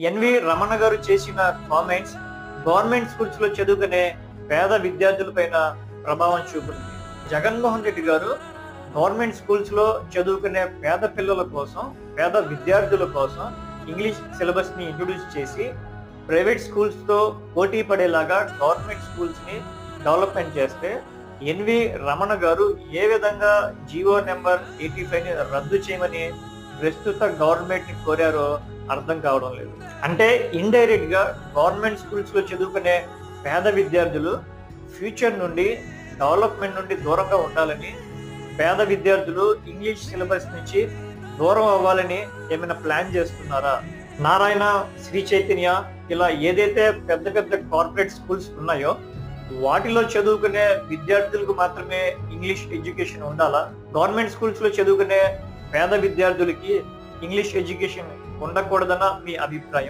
N V Ramana గారు చేసిన comments government schools లో చదువుకునే పేద విద్యార్థులపైన ప్రభావం చూపుతుంది. జగన్మోహన్ రెడ్డి గారు గవర్నమెంట్ స్కూల్స్ లో చదువుకునే పేద పిల్లల కోసం, పేద విద్యార్థుల కోసం ఇంగ్లీష్ సిలబస్ ని ఇంట్రొడ్యూస్ చేసి ప్రైవేట్ స్కూల్స్ తో పోటీ పడేలాగా గవర్నమెంట్ స్కూల్స్ ని డెవలప్మెంట్ చేస్తే ఎన్వి రమణ గారు ఏ విధంగా జీవో నెంబర్ 85 ని రద్దు చేయమని ప్రస్తుత గవర్నమెంట్ ని కోరారో అర్థం కావడం లేదు. అంటే ఇండైరెక్ట్ గా గవర్నమెంట్ స్కూల్స్ లో చదువుకునే పేద విద్యార్థులు ఫ్యూచర్ నుండి, డెవలప్మెంట్ నుండి దూరంగా ఉండాలని, పేద విద్యార్థులు ఇంగ్లీష్ సిలబస్ నుంచి దూరం అవ్వాలని ఏమైనా ప్లాన్ చేస్తున్నారా? నారాయణ, శ్రీ చైతన్య ఇలా ఏదైతే పెద్ద పెద్ద కార్పొరేట్ స్కూల్స్ ఉన్నాయో వాటిలో చదువుకునే విద్యార్థులకు మాత్రమే ఇంగ్లీష్ ఎడ్యుకేషన్ ఉండాలా? గవర్నమెంట్ స్కూల్స్ లో చదువుకునే పేద విద్యార్థులకి ఇంగ్లీష్ ఎడ్యుకేషన్ ఉండకూడదన్న మీ అభిప్రాయం?